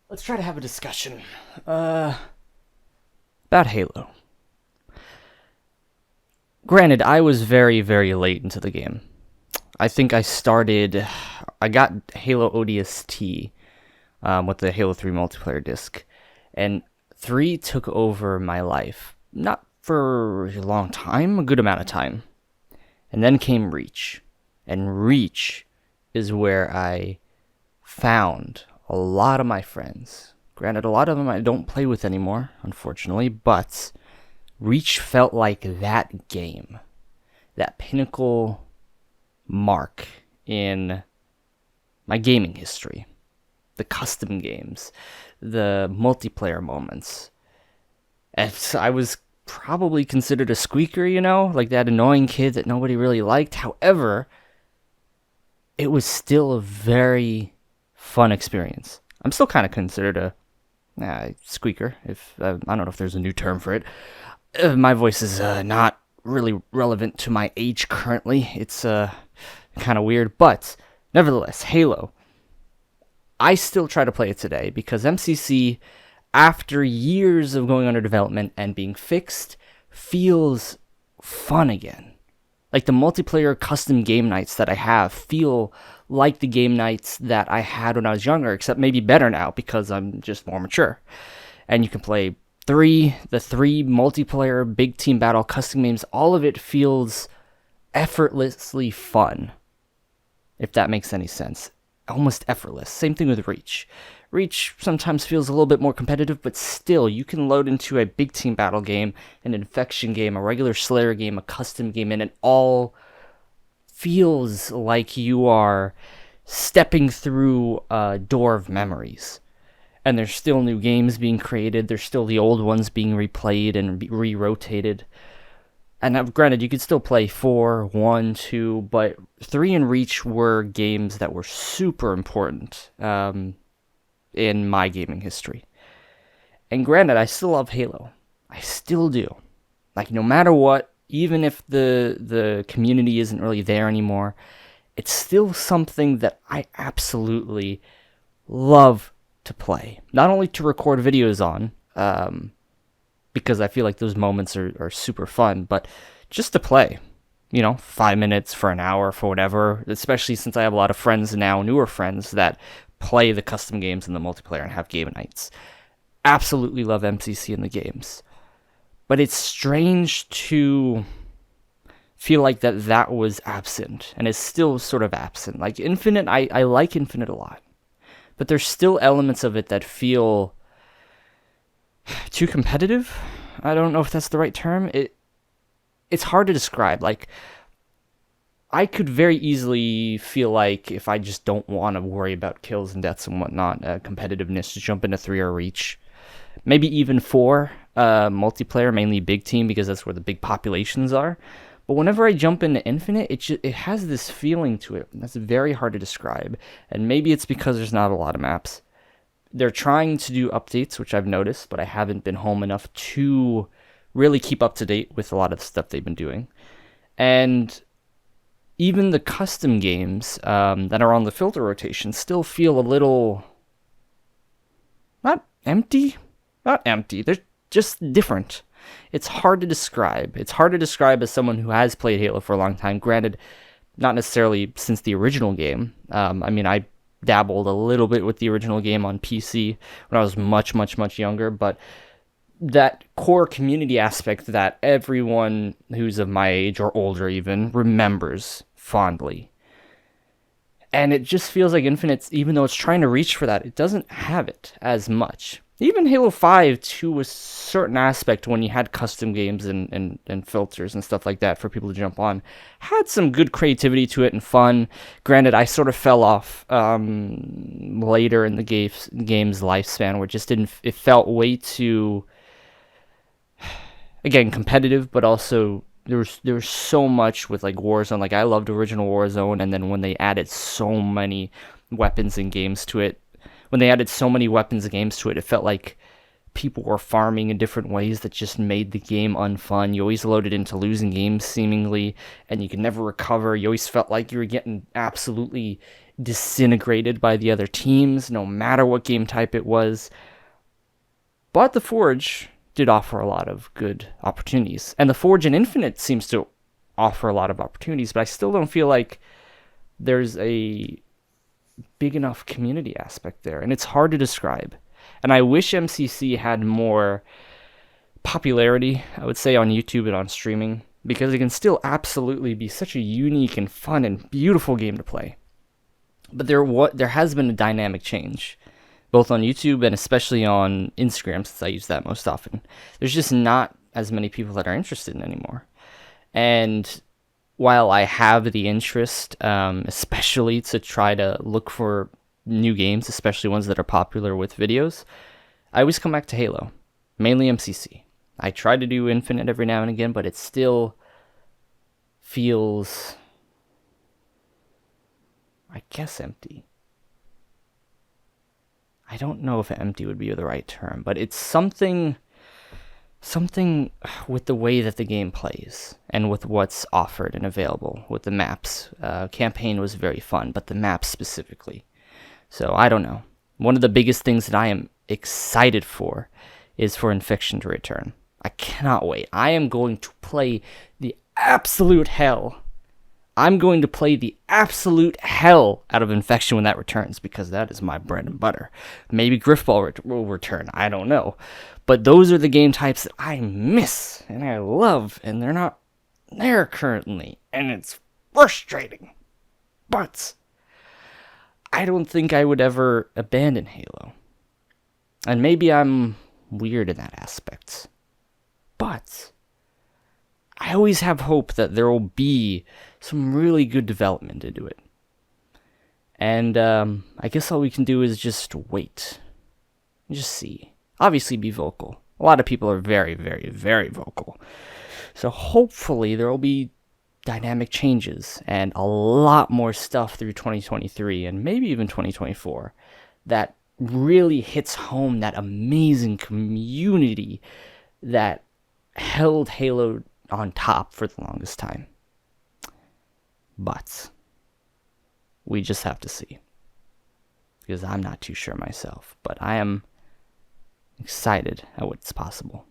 Let's try to have a discussion. About Halo. Granted, I was very, very late into the game. I think I got Halo ODST with the Halo 3 multiplayer disc, and 3 took over my life. Not for a long time, a good amount of time. And then came Reach. And Reach is where I found a lot of my friends. Granted, a lot of them I don't play with anymore, unfortunately, but Reach felt like that game, that pinnacle mark in my gaming history. The custom games, the multiplayer moments. And I was probably considered a squeaker, like that annoying kid that nobody really liked. However, it was still a very fun experience. I'm still kind of considered a squeaker. If I don't know if there's a new term for it. My voice is not really relevant to my age currently. It's kind of weird, but nevertheless, Halo. I still try to play it today because MCC, after years of going under development and being fixed, feels fun again. Like the multiplayer custom game nights that I have feel like the game nights that I had when I was younger, except maybe better now because I'm just more mature. And you can play the three multiplayer big team battle custom games. All of it feels effortlessly fun, if that makes any sense. Almost effortless. Same thing with Reach. Reach sometimes feels a little bit more competitive, but still, you can load into a big team battle game, an infection game, a regular Slayer game, a custom game, and it all feels like you are stepping through a door of memories. And there's still new games being created, there's still the old ones being replayed and re-rotated. And granted, you could still play 4, 1, 2, but 3 and Reach were games that were super important in my gaming history. And granted, I still love Halo. I still do. Like, no matter what, even if the community isn't really there anymore, it's still something that I absolutely love to play. Not only to record videos on, because I feel like those moments are super fun, but just to play. 5 minutes for an hour for whatever, especially since I have a lot of friends now, newer friends, that play the custom games and the multiplayer and have game nights. Absolutely love MCC in the games. But it's strange to feel like that was absent, and is still sort of absent. Like Infinite, I like Infinite a lot. But there's still elements of it that feel too competitive. I don't know if that's the right term. It's hard to describe. Like, I could very easily feel like if I just don't want to worry about kills and deaths and whatnot, competitiveness, to jump into 3 or Reach. Maybe even 4, multiplayer, mainly big team, because that's where the big populations are. But whenever I jump into Infinite, it has this feeling to it that's very hard to describe. And maybe it's because there's not a lot of maps. They're trying to do updates, which I've noticed, but I haven't been home enough to really keep up to date with a lot of the stuff they've been doing. And even the custom games that are on the filter rotation still feel a little not empty. Not empty. They're just different. It's hard to describe. It's hard to describe as someone who has played Halo for a long time. Granted, not necessarily since the original game. I dabbled a little bit with the original game on PC when I was much, much, much younger, but that core community aspect that everyone who's of my age or older even remembers fondly. And it just feels like Infinite, even though it's trying to reach for that, it doesn't have it as much. Even Halo 5, to a certain aspect, when you had custom games and filters and stuff like that for people to jump on, had some good creativity to it and fun. Granted, I sort of fell off later in the game's lifespan, where it just didn't. It felt way too, again, competitive, but also there was so much with like Warzone. Like, I loved original Warzone, and then when they added so many weapons and games to it, it felt like people were farming in different ways that just made the game unfun. You always loaded into losing games seemingly, and you could never recover. You always felt like you were getting absolutely disintegrated by the other teams, no matter what game type it was. But the Forge did offer a lot of good opportunities. And the Forge in Infinite seems to offer a lot of opportunities, but I still don't feel like there's a big enough community aspect there. And it's hard to describe. And I wish MCC had more popularity, I would say, on YouTube and on streaming, because it can still absolutely be such a unique and fun and beautiful game to play. But there has been a dynamic change, both on YouTube and especially on Instagram, since I use that most often. There's just not as many people that are interested in it anymore. And while I have the interest, especially to try to look for new games, especially ones that are popular with videos, I always come back to Halo, mainly MCC. I try to do Infinite every now and again, but it still feels, I guess, empty. I don't know if empty would be the right term, but it's something with the way that the game plays and with what's offered and available with the maps. Campaign was very fun, but the maps specifically. So I don't know. One of the biggest things that I am excited for is for Infection to return. I cannot wait. I am going to play the absolute hell. I'm going to play the absolute hell out of Infection when that returns, because that is my bread and butter. Maybe Griffball will return. I don't know. But those are the game types that I miss and I love, and they're not there currently. And it's frustrating. But I don't think I would ever abandon Halo. And maybe I'm weird in that aspect. But I always have hope that there will be some really good development into it. And I guess all we can do is just wait. Just see. Obviously be vocal. A lot of people are very, very, very vocal. So hopefully there will be dynamic changes and a lot more stuff through 2023 and maybe even 2024 that really hits home that amazing community that held Halo on top for the longest time. But we just have to see, because I'm not too sure myself, but I am excited at what's possible.